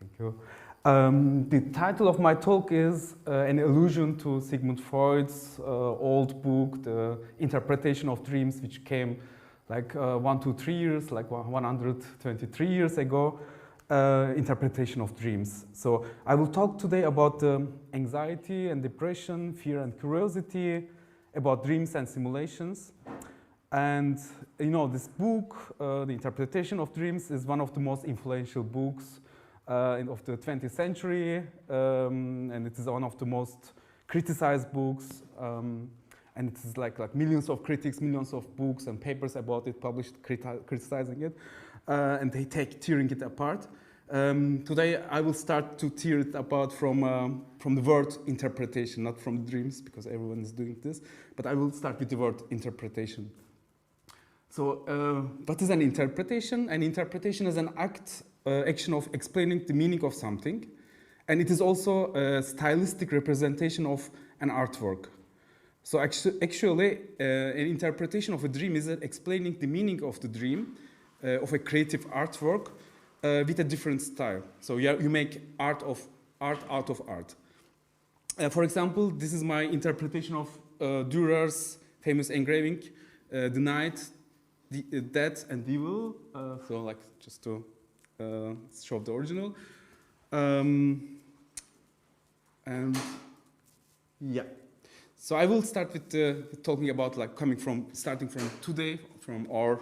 Thank you. The title of my talk is an allusion to Sigmund Freud's old book, The Interpretation of Dreams, which came like 123 years, like 123 years ago, Interpretation of Dreams. So I will talk today about anxiety and depression, fear and curiosity, about dreams and simulations. And you know, this book, The Interpretation of Dreams, is one of the most influential books of the 20th century, and it is one of the most criticized books, and it is like millions of critics, millions of books and papers about it published criticizing it, and they tearing it apart. Today I will start to tear it apart from the word interpretation, not from dreams, because everyone is doing this, but I will start with the word interpretation. So what is an interpretation? An interpretation is an action of explaining the meaning of something, and it is also a stylistic representation of an artwork. So actually an interpretation of a dream is explaining the meaning of the dream, of a creative artwork, with a different style. So you make art out of art. For example, this is my interpretation of Dürer's famous engraving, The Night, the Death and Devil. So like just to show the original. And yeah. So I will start with talking about like starting from today, from our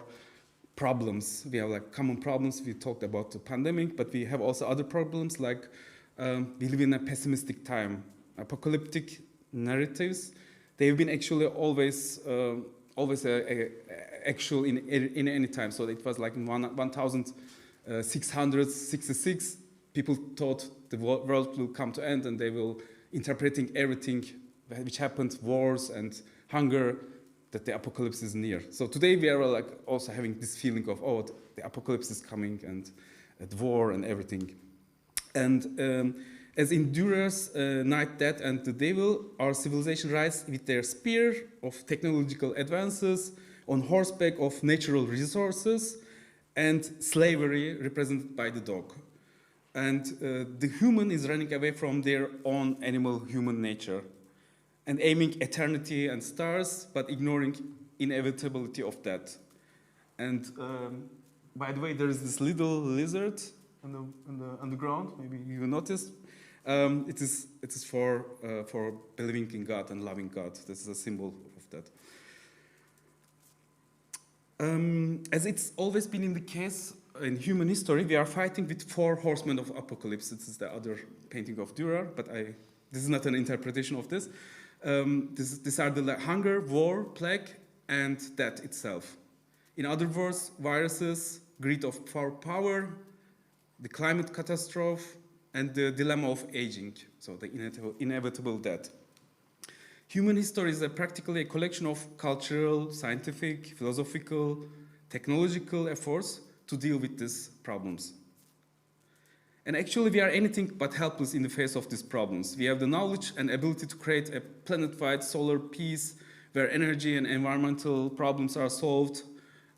problems. We have like common problems. We talked about the pandemic, but we have also other problems, like we live in a pessimistic time. Apocalyptic narratives, they've been actually always actual in any time. So it was like in 1666, people thought the world will come to end, and they will interpreting everything which happened, wars and hunger, that the apocalypse is near. So today we are like also having this feeling of, oh, the apocalypse is coming, and the war and everything. And as in Dürer's Night, Death and the Devil, our civilization rises with their spear of technological advances, on horseback of natural resources, and slavery represented by the dog. And the human is running away from their own animal-human nature, and aiming eternity and stars, but ignoring inevitability of death. And by the way, there is this little lizard on the ground. Maybe you noticed. It is for believing in God and loving God. This is a symbol of that. As it's always been in the case in human history, we are fighting with four horsemen of apocalypse. This is the other painting of Dürer, but this is not an interpretation of this. These are the hunger, war, plague, and death itself. In other words, viruses, greed for power, the climate catastrophe, and the dilemma of aging, so the inevitable death. Human history is practically a collection of cultural, scientific, philosophical, technological efforts to deal with these problems. And actually, we are anything but helpless in the face of these problems. We have the knowledge and ability to create a planet-wide solar peace where energy and environmental problems are solved,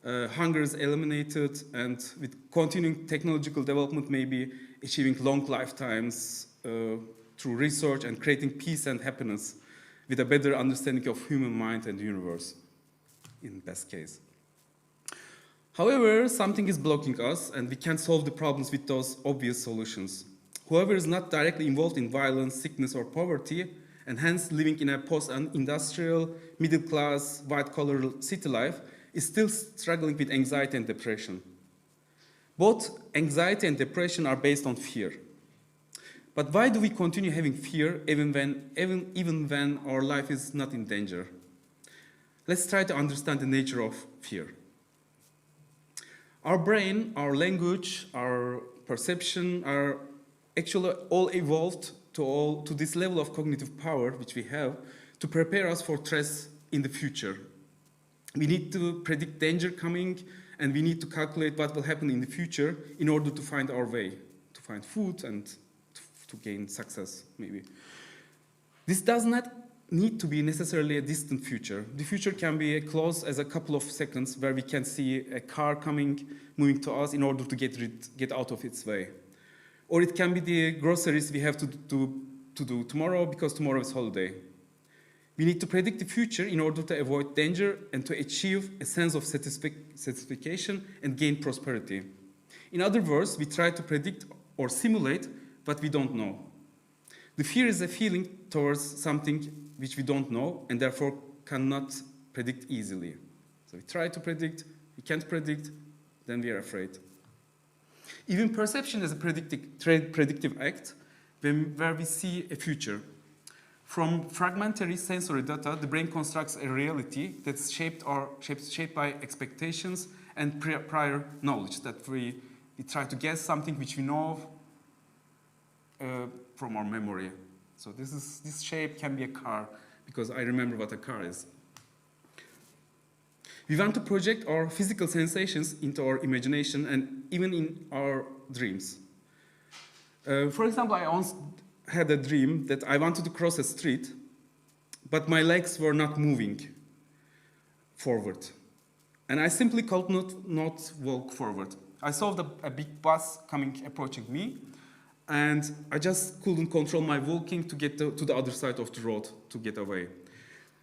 hunger is eliminated, and with continuing technological development, maybe achieving long lifetimes through research and creating peace and happiness with a better understanding of human mind and the universe, in best case. However, something is blocking us, and we can't solve the problems with those obvious solutions. Whoever is not directly involved in violence, sickness, or poverty, and hence living in a post-industrial, middle-class, white-collar city life, is still struggling with anxiety and depression. Both anxiety and depression are based on fear. But why do we continue having fear even when our life is not in danger? Let's try to understand the nature of fear. Our brain, our language, our perception are actually all evolved to this level of cognitive power which we have to prepare us for threats in the future. We need to predict danger coming, and we need to calculate what will happen in the future in order to find our way, to find food and to gain success, maybe. This does not need to be necessarily a distant future. The future can be as close as a couple of seconds, where we can see a car coming, moving to us in order to get out of its way. Or it can be the groceries we have to do tomorrow because tomorrow is holiday. We need to predict the future in order to avoid danger and to achieve a sense of satisfaction and gain prosperity. In other words, we try to predict or simulate what we don't know. The fear is a feeling towards something which we don't know and therefore cannot predict easily. So we try to predict, we can't predict, then we are afraid. Even perception is a predictive act where we see a future. From fragmentary sensory data, the brain constructs a reality that's shaped by expectations and prior knowledge, that we try to guess something which we know from our memory. So this shape can be a car, because I remember what a car is. We want to project our physical sensations into our imagination and even in our dreams. For example, I once had a dream that I wanted to cross a street, but my legs were not moving forward. And I simply could not walk forward. I saw a big bus approaching me, and I just couldn't control my walking to get to the other side of the road to get away.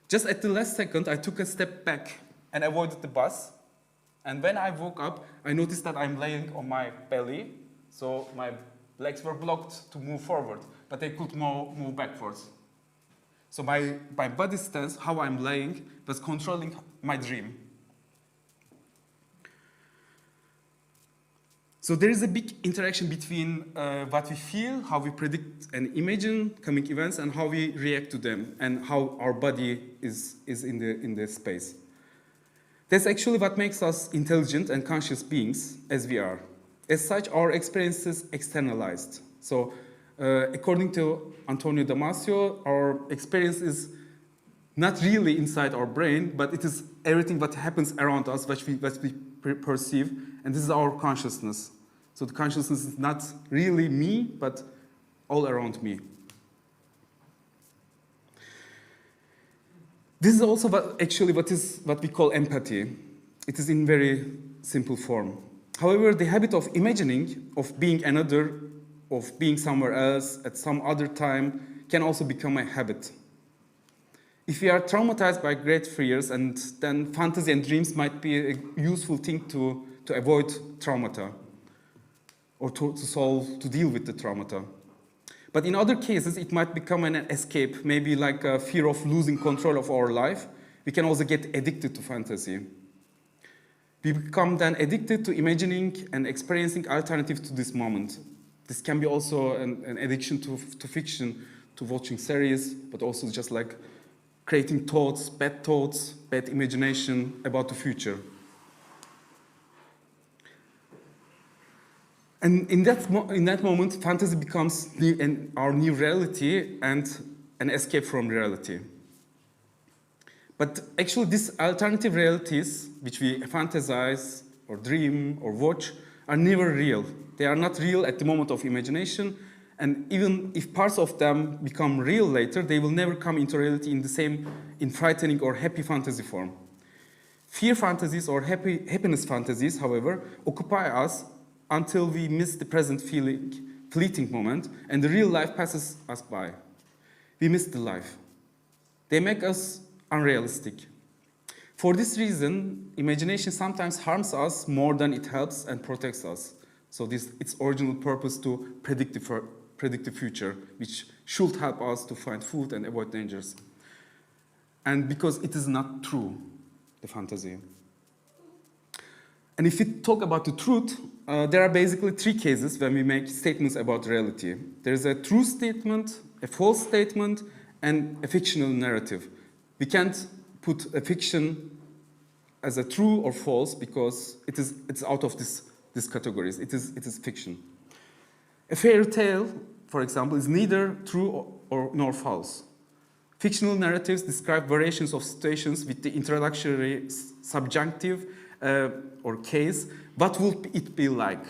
Just at the last second, I took a step back and avoided the bus. And when I woke up, I noticed that I'm laying on my belly, so my legs were blocked to move forward, but they could move backwards. So my body stance, how I'm laying, was controlling my dream. So there is a big interaction between what we feel, how we predict and imagine coming events, and how we react to them, and how our body is in the space. That's actually what makes us intelligent and conscious beings as we are. As such, our experience is externalized. So according to Antonio Damasio, our experience is not really inside our brain, but it is everything that happens around us, what we perceive, and this is our consciousness. So the consciousness is not really me, but all around me. This is also what we call empathy. It is in very simple form. However, the habit of imagining, of being another, of being somewhere else at some other time, can also become a habit. If we are traumatized by great fears, and then fantasy and dreams might be a useful thing to avoid traumata, or to deal with the traumata. But in other cases, it might become an escape, maybe like a fear of losing control of our life. We can also get addicted to fantasy. We become then addicted to imagining and experiencing alternatives to this moment. This can be also an addiction to fiction, to watching series, but also just like creating thoughts, bad imagination about the future. And in that moment, fantasy becomes our new reality and an escape from reality. But actually, these alternative realities, which we fantasize or dream or watch, are never real. They are not real at the moment of imagination, and even if parts of them become real later, they will never come into reality in frightening or happy fantasy form. Fear fantasies or happiness fantasies, however, occupy us until we miss the present fleeting moment, and the real life passes us by. We miss the life. They make us unrealistic. For this reason, imagination sometimes harms us more than it helps and protects us. So its original purpose to predict the future, which should help us to find food and avoid dangers. And because it is not true, the fantasy. And if we talk about the truth, there are basically three cases when we make statements about reality. There is a true statement, a false statement, and a fictional narrative. We can't put a fiction as a true or false because it's out of these categories. It is fiction. A fairy tale, for example, is neither true nor false. Fictional narratives describe variations of situations with the introductory subjunctive or case. What would it be like,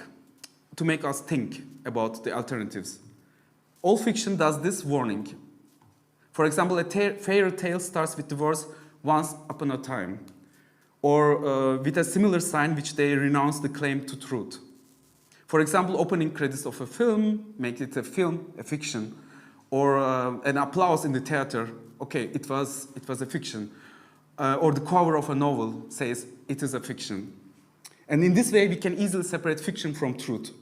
to make us think about the alternatives? All fiction does this warning. For example, a fairy tale starts with the words "once upon a time," or with a similar sign which they renounce the claim to truth. For example, opening credits of a film, make it a film, a fiction, or an applause in the theater. Okay, it was a fiction. Or the cover of a novel says it is a fiction. And in this way, we can easily separate fiction from truth.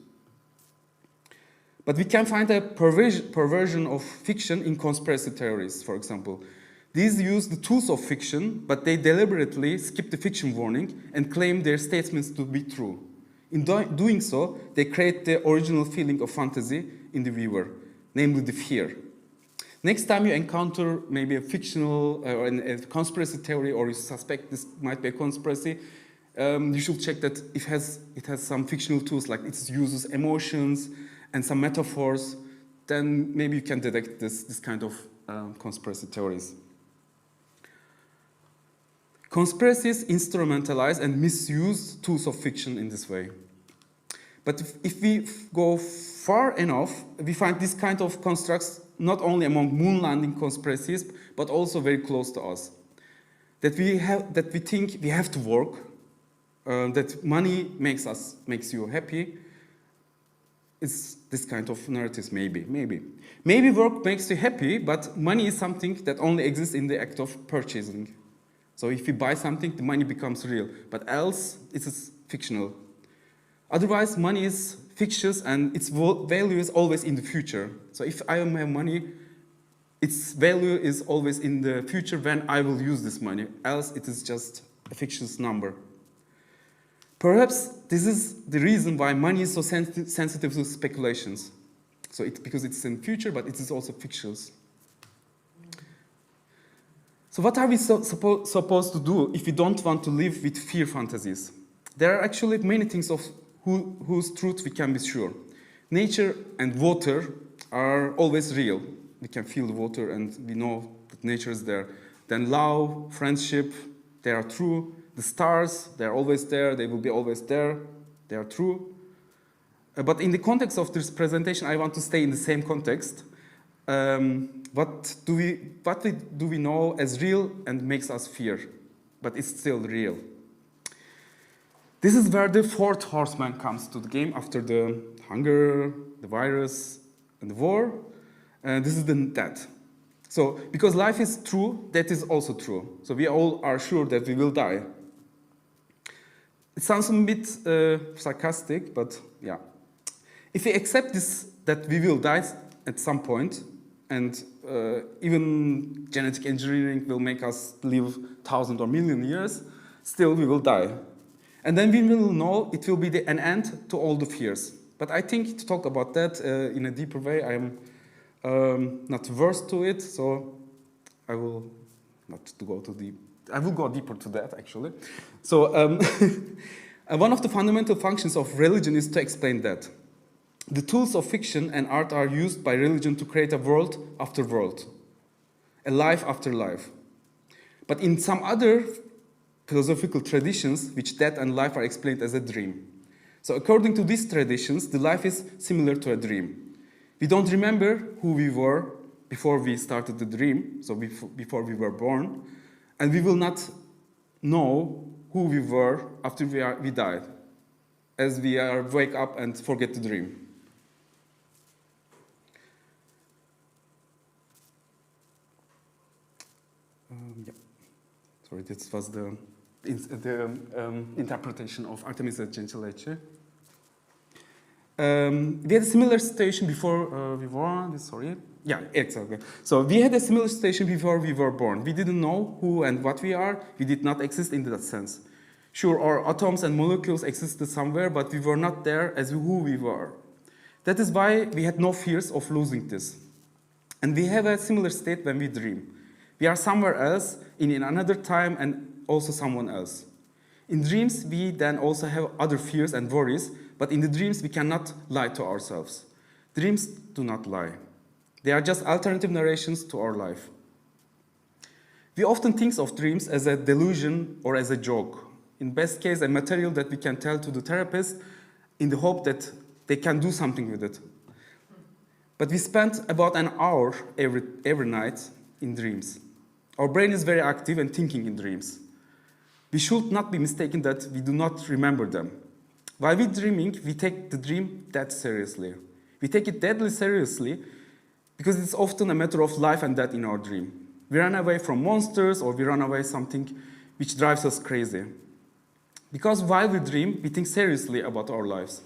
But we can find a perversion of fiction in conspiracy theories, for example. These use the tools of fiction, but they deliberately skip the fiction warning and claim their statements to be true. In doing so, they create the original feeling of fantasy in the viewer, namely the fear. Next time you encounter maybe a fictional or a conspiracy theory, or you suspect this might be a conspiracy, you should check that it has some fictional tools, like it uses emotions and some metaphors. Then maybe you can detect this kind of conspiracy theories. Conspiracies instrumentalize and misuse tools of fiction in this way. But if we go far enough, we find this kind of constructs not only among moon landing conspiracies, but also very close to us. That we think we have to work, that money makes you happy. It's this kind of narratives, maybe. Maybe work makes you happy, but money is something that only exists in the act of purchasing. So if you buy something, the money becomes real, but else it is fictional. Otherwise, money is fictitious and its value is always in the future. So if I have money, its value is always in the future when I will use this money, else it is just a fictitious number. Perhaps this is the reason why money is so sensitive to speculations. So because it's in the future, but it is also fictitious. So what are we supposed to do if we don't want to live with fear fantasies? There are actually many things of whose truth we can be sure. Nature and water are always real. We can feel the water and we know that nature is there. Then love, friendship, they are true. The stars, they are always there. They will be always there. They are true. But in the context of this presentation, I want to stay in the same context. What do we know as real and makes us fear, but it's still real? This is where the fourth horseman comes to the game after the hunger, the virus, and the war. This is the death. So, because life is true, that is also true. So we all are sure that we will die. It sounds a bit sarcastic, but yeah. If we accept this, that we will die at some point, and even genetic engineering will make us live 1,000 or million years, still we will die. And then we will know it will be an end to all the fears. But I think to talk about that in a deeper way, I am not versed to it, so I will I will go deeper to that, actually. So one of the fundamental functions of religion is to explain that. The tools of fiction and art are used by religion to create a world after world, a life after life. But in some other philosophical traditions, which death and life are explained as a dream. So according to these traditions, the life is similar to a dream. We don't remember who we were before we started the dream, so before we were born, and we will not know who we were after we died, as we wake up and forget the dream. Yeah. Sorry, this was the interpretation of Artemisia Gentileschi. We had a similar situation before we were born. Sorry. Yeah, exactly. So we had a similar situation before we were born. We didn't know who and what we are. We did not exist in that sense. Sure, our atoms and molecules existed somewhere, but we were not there as who we were. That is why we had no fears of losing this. And we have a similar state when we dream. We are somewhere else, in another time, and also someone else. In dreams, we then also have other fears and worries, but in the dreams, we cannot lie to ourselves. Dreams do not lie. They are just alternative narrations to our life. We often think of dreams as a delusion or as a joke. In best case, a material that we can tell to the therapist in the hope that they can do something with it. But we spend about an hour every night in dreams. Our brain is very active and thinking in dreams. We should not be mistaken that we do not remember them. while we're dreaming, we take the dream that seriously. We take it deadly seriously because it's often a matter of life and death in our dream. We run away from monsters or we run away something which drives us crazy. Because while we dream, we think seriously about our lives.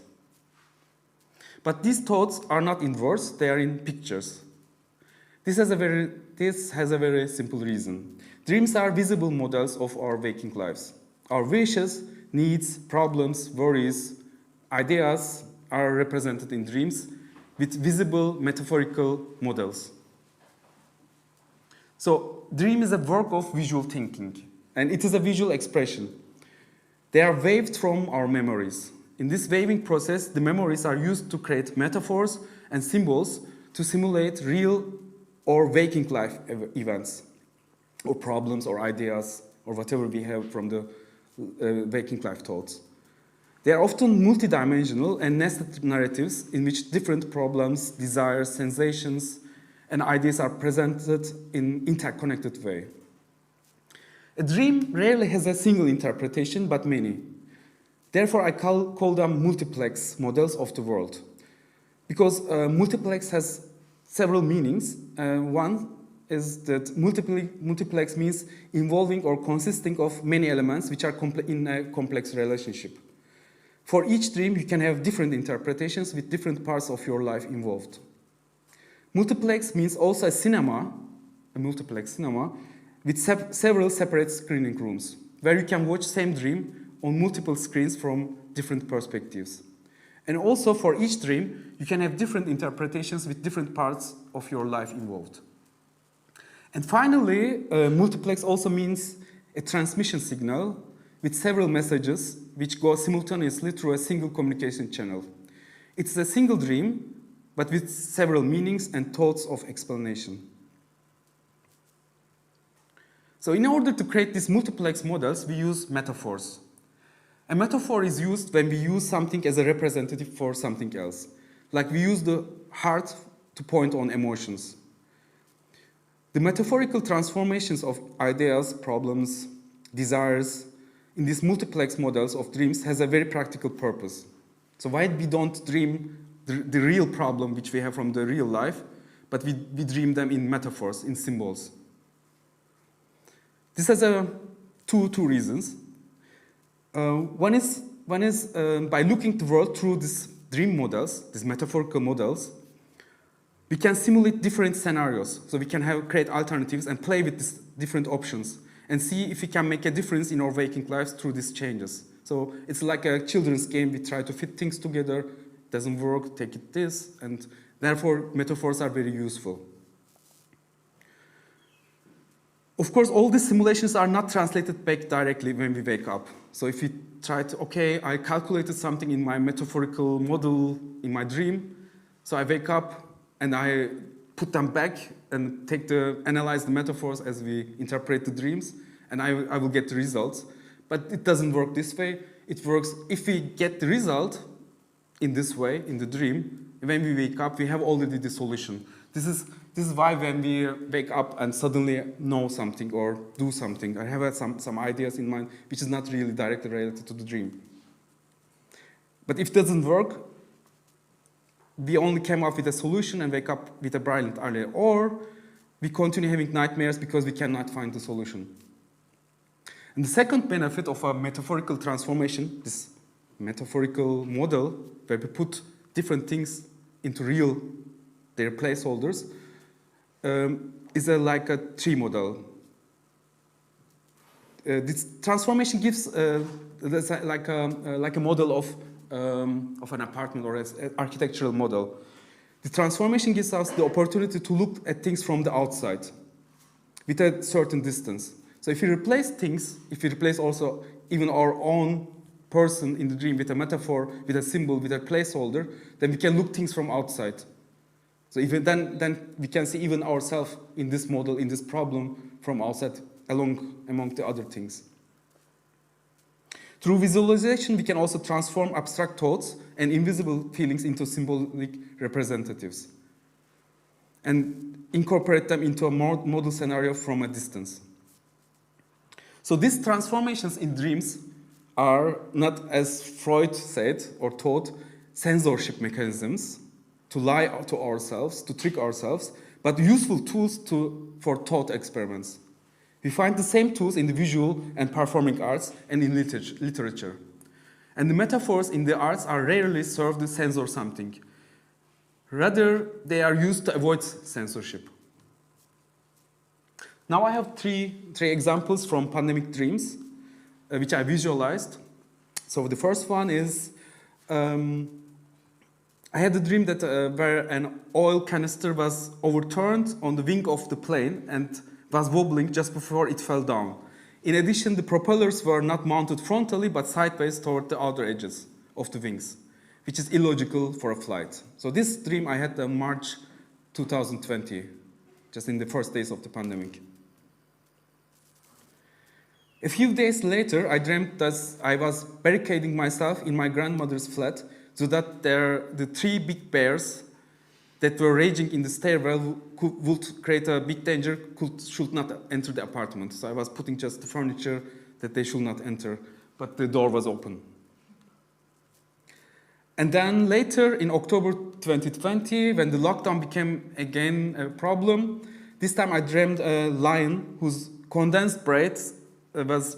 But these thoughts are not in words, they are in pictures. This has a very simple reason. Dreams are visible models of our waking lives. Our wishes, needs, problems, worries, ideas are represented in dreams with visible metaphorical models. So, dream is a work of visual thinking, and it is a visual expression. They are waved from our memories. In this waving process, the memories are used to create metaphors and symbols to simulate real or waking life events, or problems, or ideas, or whatever we have from the waking life thoughts. They are often multidimensional and nested narratives in which different problems, desires, sensations, and ideas are presented in interconnected way. A dream rarely has a single interpretation, but many. Therefore, I call them multiplex models of the world. Because multiplex has several meanings. One is that multiplex means involving or consisting of many elements which are in a complex relationship. For each dream, you can have different interpretations with different parts of your life involved. Multiplex means also a multiplex cinema, with several separate screening rooms, where you can watch same dream on multiple screens from different perspectives. And also for each dream, you can have different interpretations with different parts of your life involved. And finally, multiplex also means a transmission signal with several messages which go simultaneously through a single communication channel. It's a single dream, but with several meanings and thoughts of explanation. So in order to create these multiplex models, we use metaphors. A metaphor is used when we use something as a representative for something else. Like we use the heart to point on emotions. The metaphorical transformations of ideas, problems, desires in these multiplex models of dreams has a very practical purpose. So why we don't dream the real problem which we have from the real life, but we dream them in metaphors, in symbols. This has two reasons. One is by looking the world through these dream models, these metaphorical models, we can simulate different scenarios. So we can create alternatives and play with these different options and see if we can make a difference in our waking lives through these changes. So it's like a children's game. We try to fit things together. Doesn't work, take it this, and therefore metaphors are very useful. Of course, all these simulations are not translated back directly when we wake up. So if we try to, okay, I calculated something in my metaphorical model in my dream, so I wake up and I put them back and analyze the metaphors as we interpret the dreams, and I will get the results. But it doesn't work this way. It works if we get the result in this way, in the dream, when we wake up, we have already the solution. This is why when we wake up and suddenly know something or do something, I have some ideas in mind which is not really directly related to the dream. But if it doesn't work, we only came up with a solution and wake up with a brilliant idea, or we continue having nightmares because we cannot find the solution. And the second benefit of a metaphorical transformation, this metaphorical model where we put different things into their placeholders, is like a tree model. This transformation gives like a model of an apartment or an architectural model. The transformation gives us the opportunity to look at things from the outside with a certain distance. So if you replace things, if you replace also even our own person in the dream with a metaphor, with a symbol, with a placeholder, then we can look things from outside. So even then we can see even ourselves in this model, in this problem from outside, among the other things. Through visualization, we can also transform abstract thoughts and invisible feelings into symbolic representatives and incorporate them into a model scenario from a distance. So these transformations in dreams are not, as Freud said or taught, censorship mechanisms to lie to ourselves, to trick ourselves, but useful tools for thought experiments. We find the same tools in the visual and performing arts and in literature. And the metaphors in the arts are rarely served to censor something. Rather, they are used to avoid censorship. Now I have three examples from Pandemic Dreams, which I visualized. So the first one is, I had a dream that where an oil canister was overturned on the wing of the plane and was wobbling just before it fell down. In addition, the propellers were not mounted frontally, but sideways toward the outer edges of the wings, which is illogical for a flight. So this dream I had in March 2020, just in the first days of the pandemic. A few days later, I dreamt that I was barricading myself in my grandmother's flat so that the three big bears that were raging in the stairwell would create a big danger, should not enter the apartment. So I was putting just the furniture that they should not enter, but the door was open. And then later, in October 2020, when the lockdown became again a problem, this time I dreamed a lion whose condensed breath was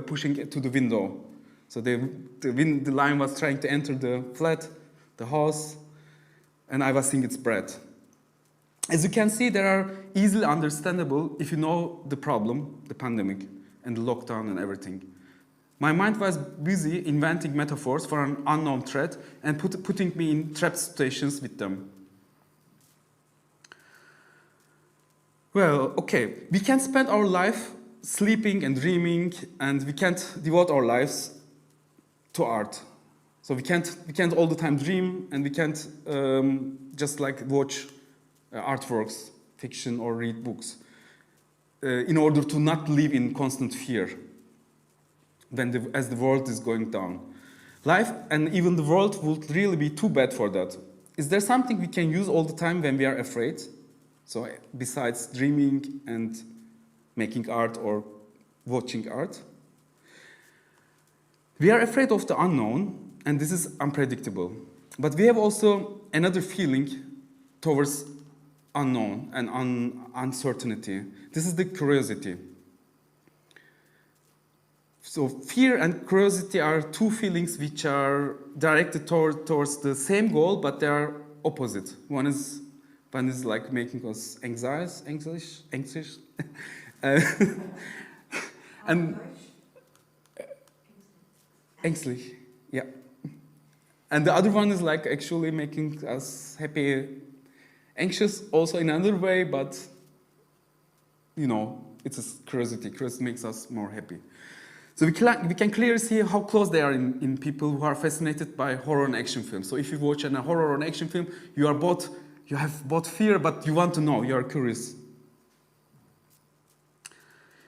pushing it to the window. So the lion was trying to enter the flat, the house, and I was seeing its breath. As you can see, they are easily understandable if you know the problem, the pandemic, and the lockdown and everything. My mind was busy inventing metaphors for an unknown threat and putting me in trapped situations with them. Well, okay, we can spend our life sleeping and dreaming, and we can't devote our lives to art. So we can't all the time dream, and we can't just like watch artworks, fiction, or read books in order to not live in constant fear as the world is going down. Life and even the world would really be too bad for that. Is there something we can use all the time when we are afraid? So besides dreaming and making art or watching art? We are afraid of the unknown, and this is unpredictable. But we have also another feeling towards unknown and uncertainty. This is the curiosity. So fear and curiosity are two feelings which are directed towards the same goal, but they are opposite. One is like making us anxious, and ängstlich, yeah. And the other one is like actually making us happy, anxious also in another way, but you know, it's a curiosity. Curiosity makes us more happy. So we can clearly see how close they are in people who are fascinated by horror and action films. So if you watch a horror or an action film, you have both fear, but you want to know, you are curious.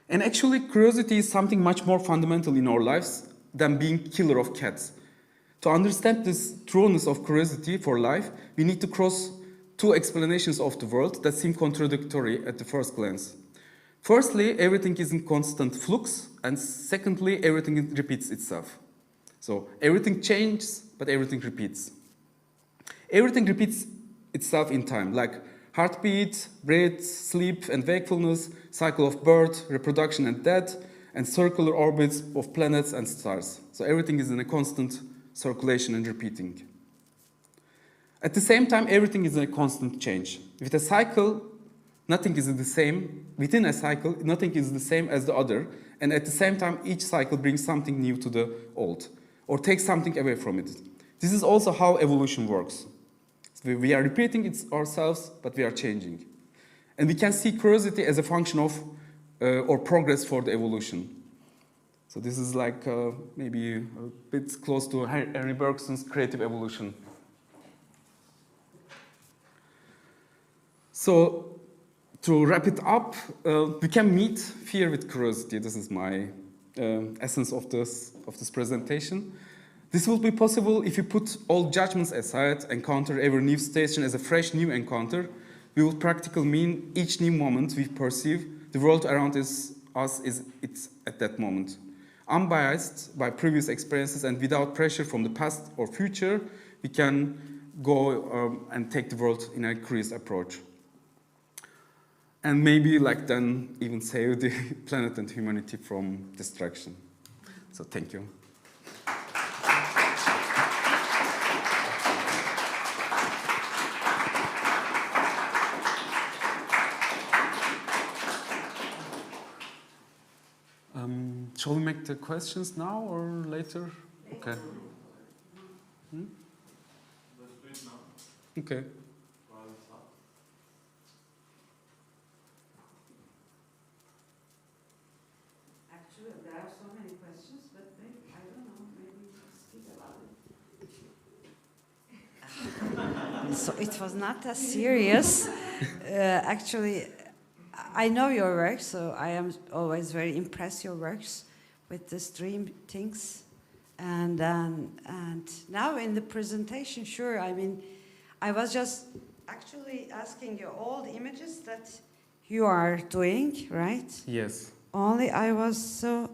And actually, curiosity is something much more fundamental in our lives than being killer of cats. To understand this trueness of curiosity for life, we need to cross two explanations of the world that seem contradictory at the first glance. Firstly, everything is in constant flux, and secondly, everything repeats itself. So everything changes, but everything repeats. Everything repeats itself in time, like heartbeat, breath, sleep and wakefulness, cycle of birth, reproduction and death, and circular orbits of planets and stars. So everything is in a constant circulation and repeating. At the same time, everything is in a constant change. With a cycle, nothing is the same. Within a cycle, nothing is the same as the other, and at the same time, each cycle brings something new to the old, or takes something away from it. This is also how evolution works. We are repeating it ourselves, but we are changing. And we can see curiosity as a function of or progress for the evolution. So this is like maybe a bit close to Henry Bergson's creative evolution. So to wrap it up, we can meet fear with curiosity. This is my essence of this presentation. This will be possible if you put all judgments aside, encounter every new station as a fresh new encounter. We will practically mean each new moment we perceive the world around us is at that moment. unbiased by previous experiences and without pressure from the past or future, we can go and take the world in a curious approach. And maybe like then even save the planet and humanity from destruction. So thank you. Shall we make the questions now or later? Okay. Let's do it now. Okay. Actually, there are so many questions, but maybe, I don't know, maybe speak about it. So it was not as serious. Actually, I know your work, so I am always very impressed your works with this dream things. And now in the presentation, sure, I mean, I was just actually asking you all the images that you are doing, right? Yes. Only I was so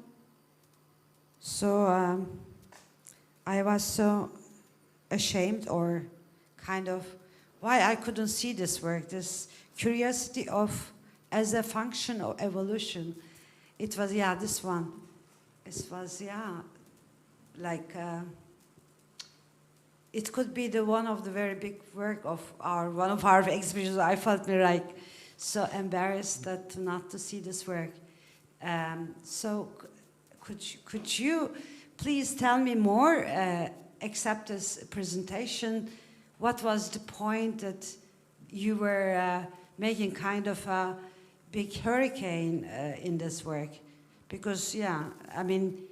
ashamed or kind of why I couldn't see this work, this curiosity of as a function of evolution. It was, yeah, this one. It was, yeah, like it could be the one of the very big work of one of our exhibitions. I felt me like so embarrassed that not to see this work. So could you please tell me more, except this presentation, what was the point that you were making kind of a big hurricane in this work? Because, yeah, I mean,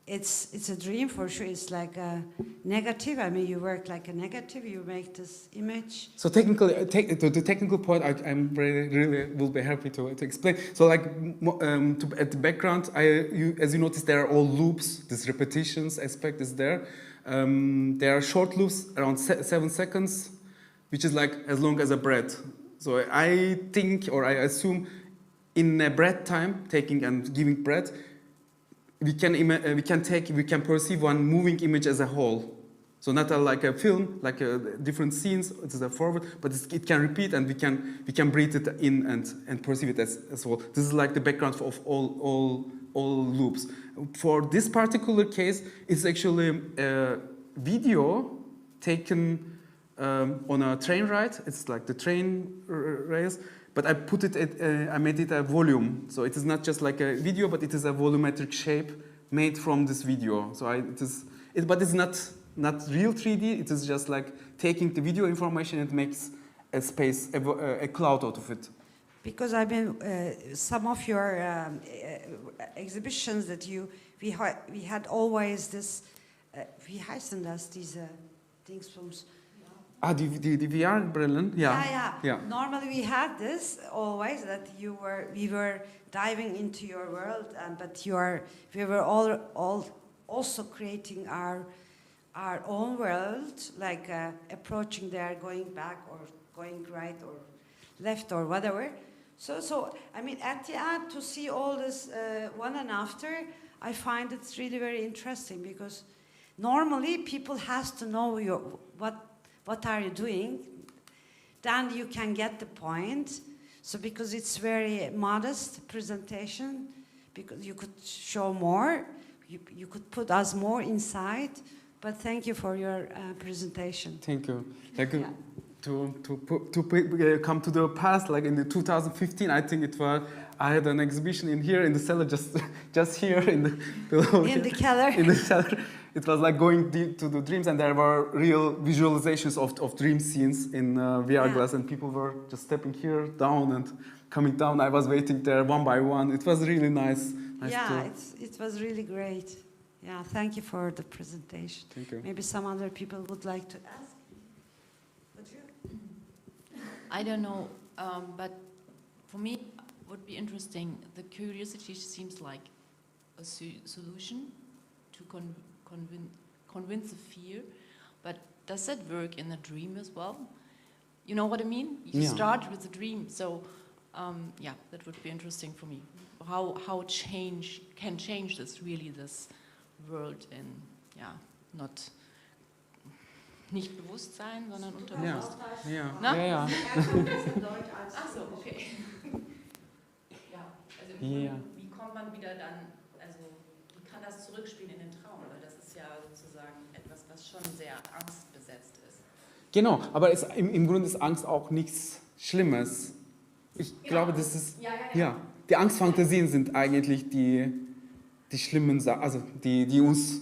it's a dream for sure. It's like a negative. I mean, you work like a negative. You make this image. So technically, the technical point, I'm really will be happy to explain. So like at the background, as you notice, there are all loops. This repetitions aspect is there. There are short loops around 7 seconds, which is like as long as a breath. So I think, or I assume, in a breath time, taking and giving breath, we can perceive one moving image as a whole. So not like a film, like different scenes. It is a forward, but it can repeat, and we can breathe it in and perceive it as well. This is like the background of all loops. For this particular case, it's actually a video taken on a train ride. It's like the train race. But I put it I made it a volume, so it is not just like a video, but it is a volumetric shape made from this video. So but it's not real 3D. It is just like taking the video information and makes a space, a cloud out of it. Because I mean, some of your exhibitions that we had always this, wie heißen das, diese things from. The VR, Beril? Yeah. Normally we had this always that we were diving into your world, but we were all also creating our own world, like approaching there, going back or going right or left or whatever. So I mean, at the end to see all this one and after, I find it's really very interesting because normally people has to know what are you doing, then you can get the point. So because it's very modest presentation, because you could show more, you could put us more inside, but thank you for your presentation. Thank you. Like, yeah. To come to the past, like in the 2015, I think I had an exhibition in the cellar, just here in the below. In the cellar. In the cellar. It was like going deep to the dreams, and there were real visualizations of dream scenes in VR glass, and people were just stepping here down and coming down. I was waiting there one by one. It was really nice. It was really great. Yeah, thank you for the presentation. Thank you. Maybe some other people would like to ask. Would you? I don't know, but for me, it would be interesting. The curiosity seems like a solution to convince the fear, but does that work in a dream as well? You know what I mean? You start with a dream, so Yeah, that would be interesting for me. How change can change this really, this world in, yeah, nicht Bewusstsein, sondern unterbewusst. Ja. Na? Ja. Ach so, okay. Ja, also Ja. wie kommt man wieder dann, also wie kann das zurückspielen in den Traum? Weil das ist ja sozusagen etwas, was schon sehr angstbesetzt ist. Genau, aber im Grunde ist Angst auch nichts Schlimmes. Ich glaube, das ist, ja, die Angstfantasien sind eigentlich die schlimmen Sachen, also die uns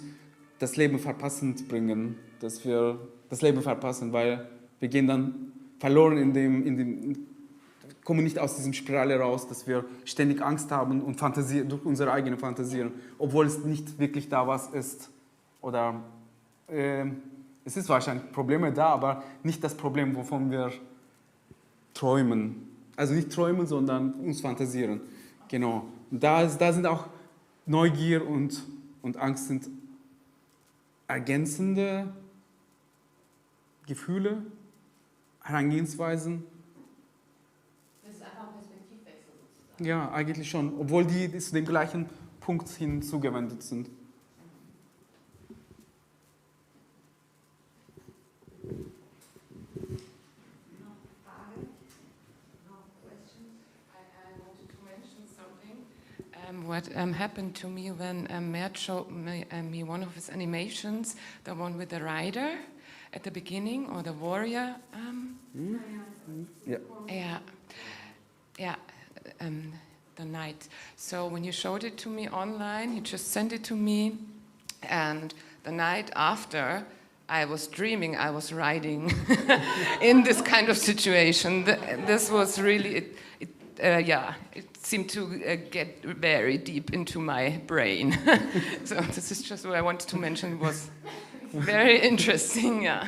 das Leben verpassend bringen, dass wir das Leben verpassen, weil wir gehen dann verloren kommen nicht aus diesem Spirale raus, dass wir ständig Angst haben und durch unsere eigene Fantasieren, obwohl es nicht wirklich da was ist. Oder es ist wahrscheinlich Probleme da, aber nicht das Problem, wovon wir träumen. Also nicht träumen, sondern uns fantasieren. Genau. Und da sind auch Neugier und Angst sind ergänzende Gefühle, Herangehensweisen. Das ist einfach ein Perspektivwechsel sozusagen. Ja, eigentlich schon, obwohl die zu dem gleichen Punkt hin zugewendet sind. What happened to me when Mert showed me one of his animations, the one with the rider at the beginning, or the warrior. The knight. So when you showed it to me online, you just sent it to me, and the night after, I was dreaming I was riding in this kind of situation. This was really, it seemed to get very deep into my brain. So this is just what I wanted to mention. It was very interesting, yeah.